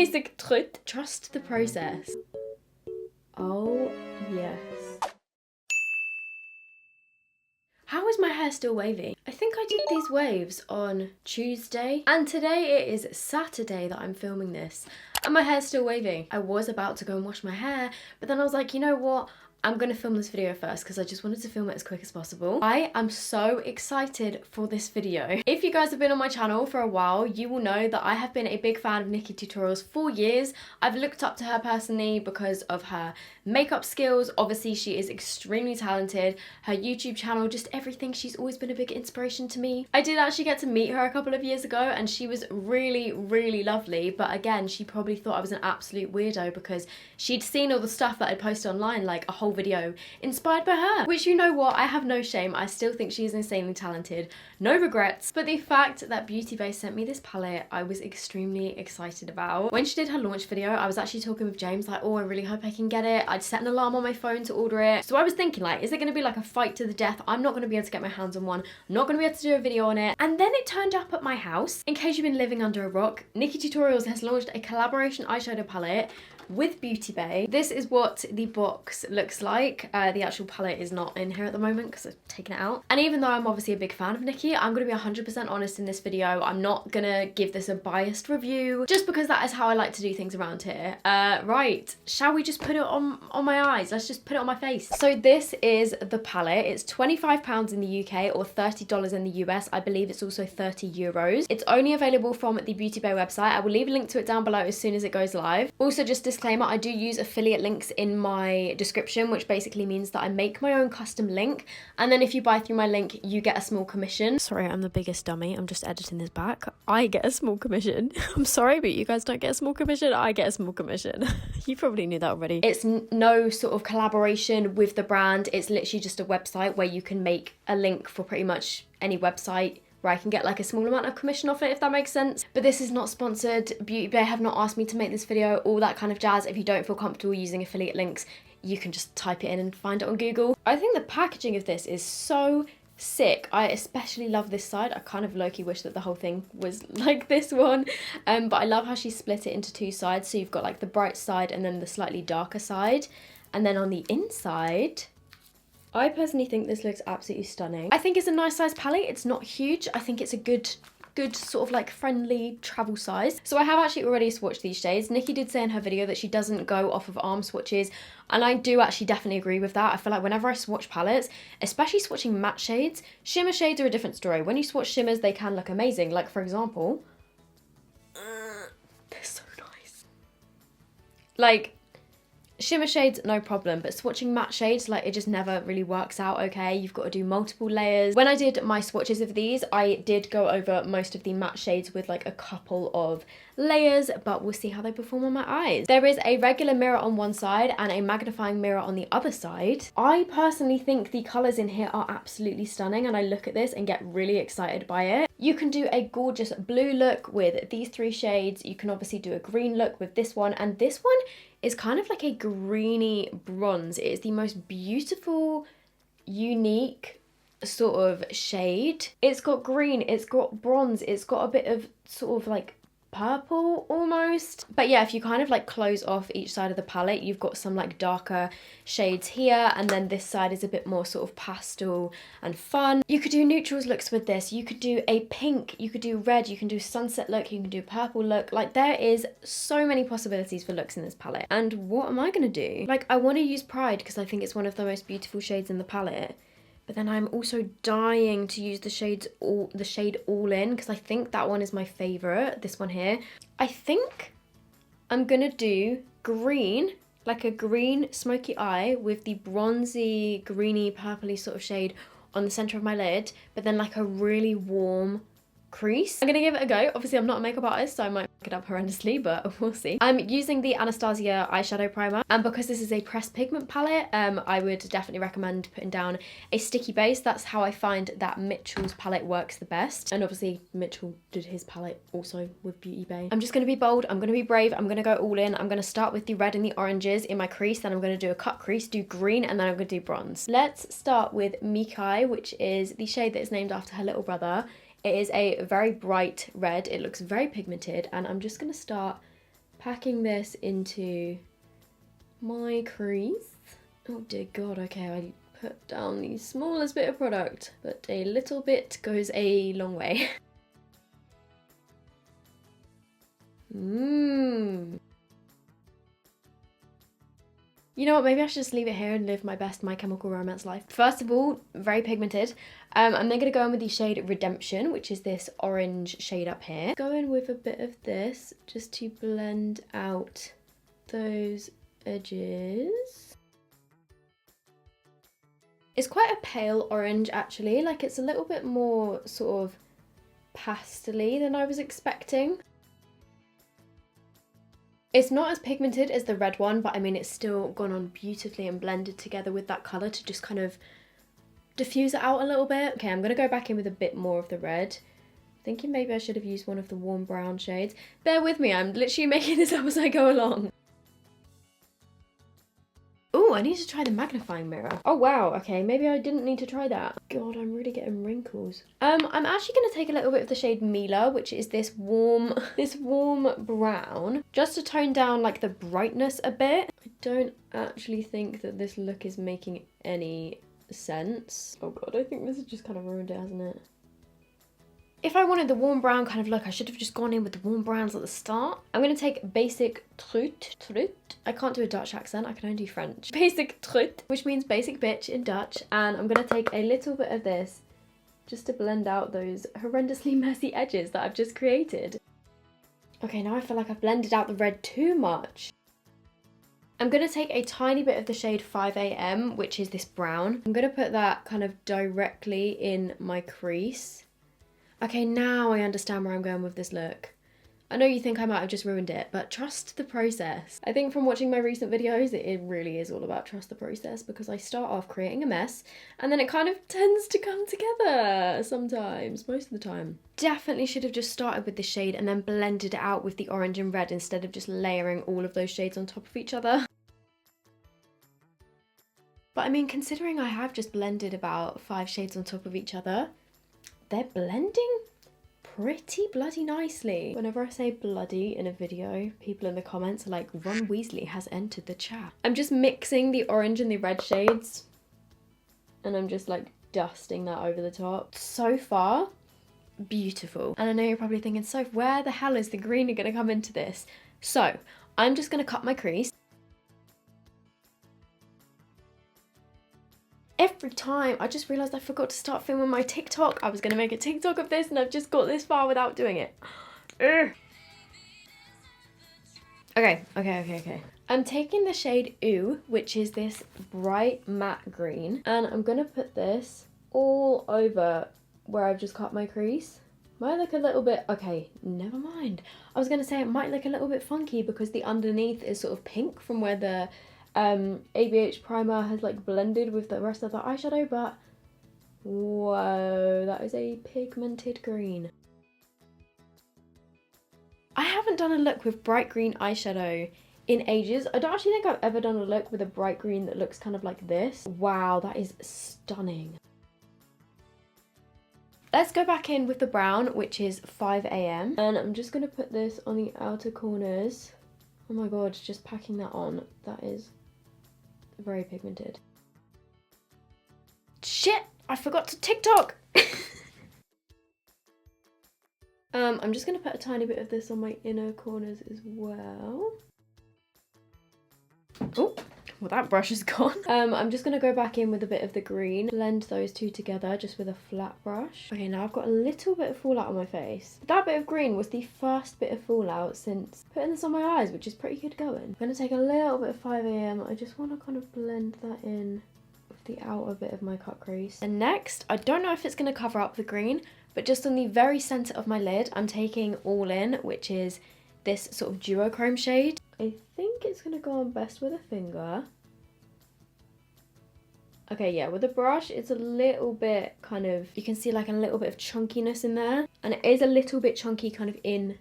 basic truth. Trust the process. Oh, yes. How is my hair still wavy? I think I did these waves on Tuesday, and today it is Saturday that I'm filming this, and my hair's still wavy. I was about to go and wash my hair, but then I was like, you know what? I'm gonna film this video first because I just wanted to film it as quick as possible. I am so excited for this video. If you guys have been on my channel for a while, you will know that I have been a big fan of Nikkietutorials for years. I've looked up to her personally because of her makeup skills. Obviously, she is extremely talented. Her YouTube channel, just everything. She's always been a big inspiration to me. I did actually get to meet her a couple of years ago and she was really, really lovely. But again, she probably thought I was an absolute weirdo because she'd seen all the stuff that I posted online, like a whole video inspired by her, which, you know what, I have no shame. I still think she's insanely talented, no regrets. But the fact that Beauty Bay sent me this palette, I was extremely excited about. When she did her launch video, I was actually talking with James like, oh, I really hope I can get it. I'd set an alarm on my phone to order it, so I was thinking like, is it going to be like a fight to the death? I'm not going to be able to get my hands on one, I'm not going to be able to do a video on it. And then it turned up at my house. In case you've been living under a rock, Nikkietutorials has launched a collaboration eyeshadow palette with Beauty Bay. This is what the box looks like. The actual palette is not in here at the moment because I've taken it out. And even though I'm obviously a big fan of Nikkie, I'm going to be 100% honest in this video. I'm not going to give this a biased review just because that is how I like to do things around here. Right, shall we just put it on my eyes? Let's just put it on my face. So this is the palette. It's £25 in the UK or $30 in the US. I believe it's also 30 euros. It's only available from the Beauty Bay website. I will leave a link to it down below as soon as it goes live. Also, just disclaimer, I do use affiliate links in my description, which basically means that I make my own custom link, and then if you buy through my link you get a small commission. Sorry, I'm the biggest dummy, I'm just editing this back. I get a small commission. I'm sorry, but you guys don't get a small commission. I get a small commission. You probably knew that already. It's no sort of collaboration with the brand. It's literally just a website where you can make a link for pretty much any website where I can get like a small amount of commission off it, if that makes sense. But this is not sponsored. Beauty Bay have not asked me to make this video, all that kind of jazz. If you don't feel comfortable using affiliate links, you can just type it in and find it on Google. I think the packaging of this is so sick. I especially love this side. I kind of low-key wish that the whole thing was like this one. But I love how she split it into two sides. So you've got like the bright side and then the slightly darker side. And then on the inside, I personally think this looks absolutely stunning. I think it's a nice size palette. It's not huge. I think it's a good sort of like friendly travel size. So I have actually already swatched these shades. Nikkie did say in her video that she doesn't go off of arm swatches, and I do actually definitely agree with that. I feel like whenever I swatch palettes, especially swatching matte shades, shimmer shades are a different story. When you swatch shimmers, they can look amazing. Like for example, they're so nice. Like, shimmer shades, no problem, but swatching matte shades, like, it just never really works out okay. You've got to do multiple layers. When I did my swatches of these, I did go over most of the matte shades with like a couple of layers, but we'll see how they perform on my eyes. There is a regular mirror on one side and a magnifying mirror on the other side. I personally think the colours in here are absolutely stunning, and I look at this and get really excited by it. You can do a gorgeous blue look with these three shades. You can obviously do a green look with this one, and this one is kind of like a greeny bronze. It is the most beautiful, unique sort of shade. It's got green, it's got bronze, it's got a bit of sort of like purple almost. But yeah, if you kind of like close off each side of the palette, you've got some like darker shades here, and then this side is a bit more sort of pastel and fun. You could do neutrals looks with this. You could do a pink, you could do red, you can do sunset look, you can do purple look. Like, there is so many possibilities for looks in this palette. And what am I gonna do? Like, I want to use Pride because I think it's one of the most beautiful shades in the palette. But then I'm also dying to use the shade All In because I think that one is my favourite, this one here. I think I'm gonna do green, like a green smoky eye with the bronzy, greeny, purpley sort of shade on the centre of my lid, but then like a really warm crease. I'm gonna give it a go. Obviously I'm not a makeup artist, so I might fuck it up horrendously, but we'll see. I'm using the Anastasia eyeshadow primer, and because this is a pressed pigment palette, I would definitely recommend putting down a sticky base. That's how I find that Mitchell's palette works the best, and obviously Mitchell did his palette also with Beauty Bay. I'm just gonna be bold, I'm gonna be brave, I'm gonna go all in. I'm gonna start with the red and the oranges in my crease, then I'm gonna do a cut crease, do green, and then I'm gonna do bronze. Let's start with Nicolai, which is the shade that is named after her little brother. It is a very bright red. It looks very pigmented, and I'm just going to start packing this into my crease. Oh dear God, okay, I put down the smallest bit of product, but a little bit goes a long way. You know what, maybe I should just leave it here and live my best My Chemical Romance life. First of all, very pigmented. I'm then going to go in with the shade Redemption, which is this orange shade up here. Go in with a bit of this just to blend out those edges. It's quite a pale orange actually, like it's a little bit more sort of pastel-y than I was expecting. It's not as pigmented as the red one, but I mean it's still gone on beautifully and blended together with that colour to just kind of diffuse it out a little bit. Okay, I'm going to go back in with a bit more of the red. Thinking maybe I should have used one of the warm brown shades. Bear with me, I'm literally making this up as I go along. Oh, I need to try the magnifying mirror. Oh wow, okay, maybe I didn't need to try that. God, I'm really getting wrinkles. I'm actually going to take a little bit of the shade Mila, which is this warm brown, just to tone down like the brightness a bit. I don't actually think that this look is making any sense. Oh God, I think this has just kind of ruined it, hasn't it? If I wanted the warm brown kind of look, I should have just gone in with the warm browns at the start. I'm going to take Basic Trut. I can't do a Dutch accent, I can only do French. Basic Trut, which means basic bitch in Dutch. And I'm going to take a little bit of this just to blend out those horrendously messy edges that I've just created. Okay, now I feel like I've blended out the red too much. I'm going to take a tiny bit of the shade 5 AM, which is this brown. I'm going to put that kind of directly in my crease. Okay, now I understand where I'm going with this look. I know you think I might have just ruined it, but trust the process. I think from watching my recent videos, it really is all about trust the process, because I start off creating a mess and then it kind of tends to come together sometimes, most of the time. Definitely should have just started with the shade and then blended it out with the orange and red instead of just layering all of those shades on top of each other. But I mean, considering I have just blended about 5 shades on top of each other, they're blending pretty bloody nicely. Whenever I say bloody in a video, people in the comments are like, Ron Weasley has entered the chat. I'm just mixing the orange and the red shades and I'm just like dusting that over the top. So far, beautiful. And I know you're probably thinking, Soph, where the hell is the green going to come into this? So I'm just going to cut my crease. Every time, I just realised I forgot to start filming my TikTok. I was going to make a TikTok of this and I've just got this far without doing it. Okay. I'm taking the shade Ooh, which is this bright matte green, and I'm going to put this all over where I've just cut my crease. Might look a little bit, okay, never mind. I was going to say it might look a little bit funky because the underneath is sort of pink from where the ABH primer has like blended with the rest of the eyeshadow, but whoa, that is a pigmented green. I haven't done a look with bright green eyeshadow in ages. I don't actually think I've ever done a look with a bright green that looks kind of like this. Wow, that is stunning. Let's go back in with the brown, which is 5 AM, and I'm just going to put this on the outer corners. Oh my god, just packing that on, that is very pigmented. Shit, I forgot to TikTok. I'm just going to put a tiny bit of this on my inner corners as well. Oh, well that brush is gone. I'm just going to go back in with a bit of the green, blend those two together just with a flat brush. Okay, now I've got a little bit of fallout on my face. That bit of green was the first bit of fallout since putting this on my eyes, which is pretty good going. I'm going to take a little bit of 5 AM. I just want to kind of blend that in with the outer bit of my cut crease. And next, I don't know if it's going to cover up the green, but just on the very centre of my lid, I'm taking All In, which is this sort of duochrome shade. I think it's going to go on best with a finger. Okay, yeah, with a brush, it's a little bit kind of, you can see like a little bit of chunkiness in there. And it is a little bit chunky kind of in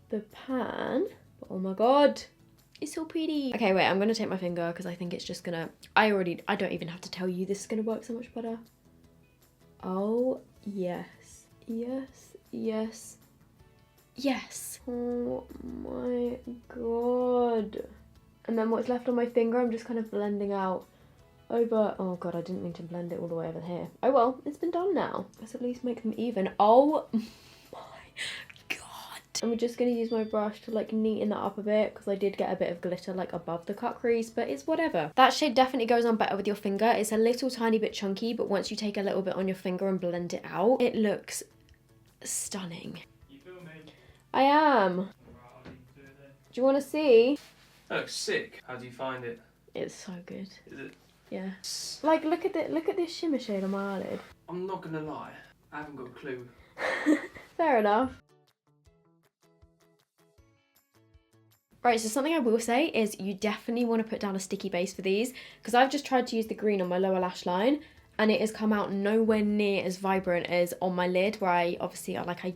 the pan. But oh my god, it's so pretty. Okay, wait, I'm going to take my finger because I think it's just going to, I don't even have to tell you this is going to work so much better. Oh, yes, yes, yes, yes. Oh my god. And then what's left on my finger, I'm just kind of blending out over. Oh god, I didn't mean to blend it all the way over here. Oh well, it's been done now. Let's at least make them even. Oh my god. And we're just going to use my brush to like neaten that up a bit, because I did get a bit of glitter like above the cut crease, but it's whatever. That shade definitely goes on better with your finger. It's a little tiny bit chunky, but once you take a little bit on your finger and blend it out, it looks stunning. You filming? I am. Do you want to see? That looks sick. How do you find it? It's so good. Is it? Yeah. Like, look at this shimmer shade on my eyelid. I'm not gonna lie, I haven't got a clue. Fair enough. Right, so something I will say is you definitely want to put down a sticky base for these, because I've just tried to use the green on my lower lash line and it has come out nowhere near as vibrant as on my lid, where I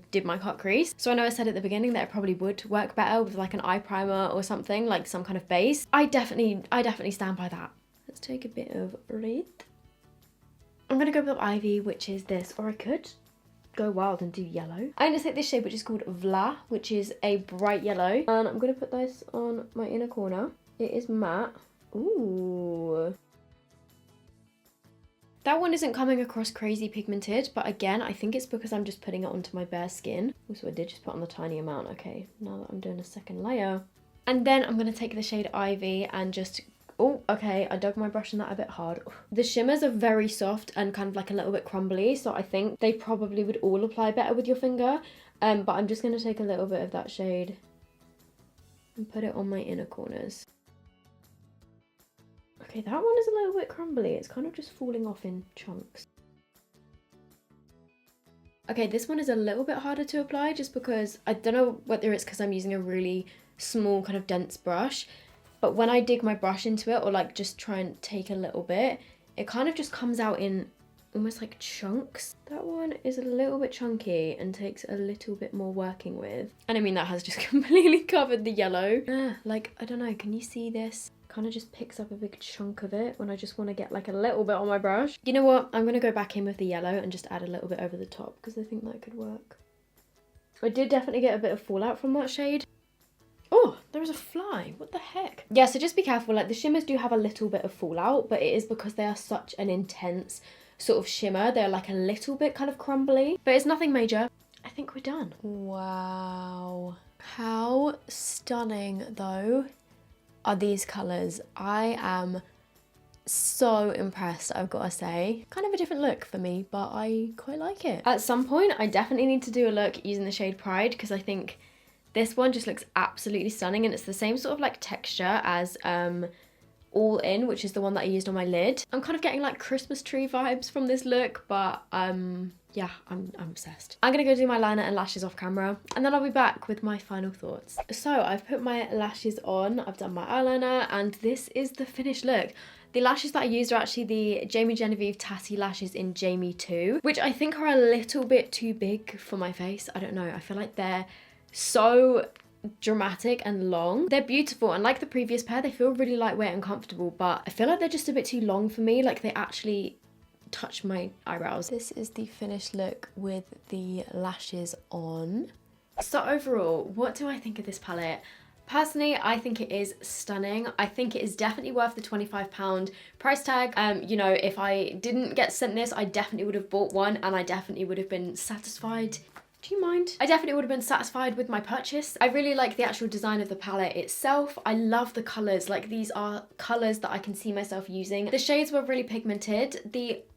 did my cut crease. So I know I said at the beginning that it probably would work better with like an eye primer or something, like some kind of base. I definitely stand by that. Let's take a bit of red. I'm gonna go with Ivy, which is this, or I could go wild and do yellow. I'm gonna take this shade, which is called Vla, which is a bright yellow, and I'm gonna put this on my inner corner. It is matte. Ooh. That one isn't coming across crazy pigmented, but again, I think it's because I'm just putting it onto my bare skin. Also, I did just put on the tiny amount. Okay, now that I'm doing a second layer. And then I'm gonna take the shade Ivy and just, oh, okay, I dug my brush in that a bit hard. The shimmers are very soft and kind of like a little bit crumbly, so I think they probably would all apply better with your finger. But I'm just gonna take a little bit of that shade and put it on my inner corners. Okay, that one is a little bit crumbly. It's kind of just falling off in chunks. Okay, this one is a little bit harder to apply just because, I don't know whether it's because I'm using a really small kind of dense brush, but when I dig my brush into it or like just try and take a little bit, it kind of just comes out in almost like chunks. That one is a little bit chunky and takes a little bit more working with. And I mean, that has just completely covered the yellow. Like, I don't know, can you see this? Kind of just picks up a big chunk of it when I just want to get like a little bit on my brush. You know what? I'm going to go back in with the yellow and just add a little bit over the top because I think that could work. I did definitely get a bit of fallout from that shade. Oh, there is a fly. What the heck? Yeah, so just be careful. Like, the shimmers do have a little bit of fallout, but it is because they are such an intense sort of shimmer. They're like a little bit kind of crumbly, but it's nothing major. I think we're done. Wow. How stunning, though, are these colours. I am so impressed, I've got to say. Kind of a different look for me, but I quite like it. At some point, I definitely need to do a look using the shade Pride, because I think this one just looks absolutely stunning, and it's the same sort of like texture as All In, which is the one that I used on my lid. I'm kind of getting like Christmas tree vibes from this look, but yeah, I'm obsessed. I'm gonna go do my liner and lashes off camera, and then I'll be back with my final thoughts. So I've put my lashes on, I've done my eyeliner, and this is the finished look. The lashes that I used are actually the Jamie Genevieve Tatty lashes in Jamie 2, which I think are a little bit too big for my face. I don't know, I feel like they're so dramatic and long. They're beautiful, and like the previous pair, they feel really lightweight and comfortable, but I feel like they're just a bit too long for me. Like, they actually touch my eyebrows. This is the finished look with the lashes on. So overall, what do I think of this palette? Personally, I think it is stunning. I think it is definitely worth the £25 price tag. You know, if I didn't get sent this, I definitely would have bought one, and I definitely would have been satisfied. Do you mind? I definitely would have been satisfied with my purchase. I really like the actual design of the palette itself. I love the colours. Like, these are colours that I can see myself using. The shades were really pigmented.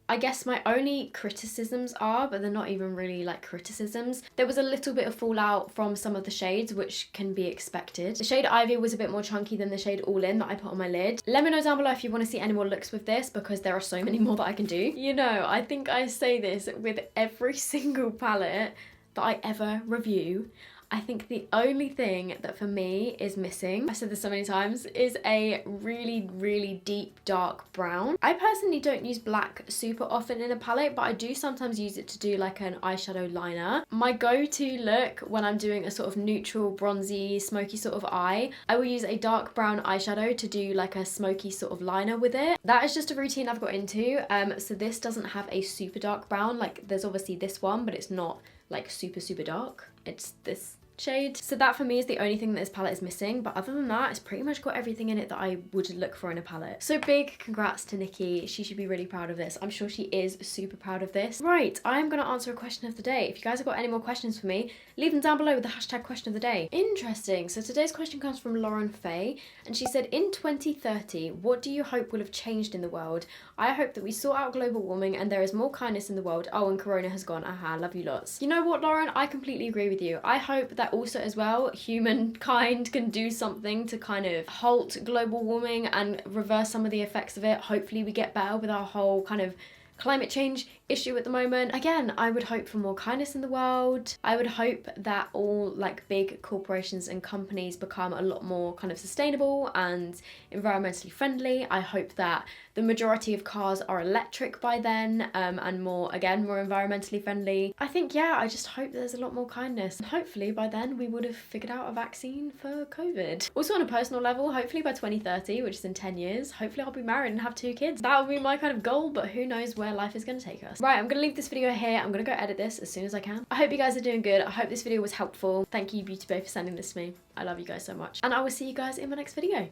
I guess my only criticisms are, but they're not even really like criticisms, there was a little bit of fallout from some of the shades, which can be expected. The shade Ivy was a bit more chunky than the shade All In that I put on my lid. Let me know down below if you want to see any more looks with this, because there are so many more that I can do. You know, I think I say this with every single palette that I ever review. I think the only thing that for me is missing, I've said this so many times, is a really, really deep dark brown. I personally don't use black super often in a palette, but I do sometimes use it to do like an eyeshadow liner. My go-to look when I'm doing a sort of neutral, bronzy, smoky sort of eye, I will use a dark brown eyeshadow to do like a smoky sort of liner with it. That is just a routine I've got into. So this doesn't have a super dark brown. Like, there's obviously this one, but it's not like super, super dark. It's this shade. So that for me is the only thing that this palette is missing, but other than that, it's pretty much got everything in it that I would look for in a palette. So big congrats to Nikki. She should be really proud of this. I'm sure she is super proud of this. Right, I'm gonna answer a question of the day. If you guys have got any more questions for me, leave them down below with the hashtag question of the day. Interesting. So today's question comes from Lauren Faye, and she said, in 2030, what do you hope will have changed in the world? I hope that we sort out global warming and there is more kindness in the world. Oh, and Corona has gone. Aha, love you lots. You know what, Lauren? I completely agree with you. I hope that also as well, humankind can do something to kind of halt global warming and reverse some of the effects of it. Hopefully we get better with our whole kind of climate change issue at the moment. Again, I would hope for more kindness in the world. I would hope that all like big corporations and companies become a lot more kind of sustainable and environmentally friendly. I hope that the majority of cars are electric by then, and more environmentally friendly. I think, yeah, I just hope there's a lot more kindness. And hopefully by then we would have figured out a vaccine for COVID. Also on a personal level, hopefully by 2030, which is in 10 years, hopefully I'll be married and have 2 kids. That would be my kind of goal, but who knows where life is going to take us. Right, I'm going to leave this video here. I'm going to go edit this as soon as I can. I hope you guys are doing good. I hope this video was helpful. Thank you, Beauty Bae, for sending this to me. I love you guys so much. And I will see you guys in my next video.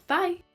Bye!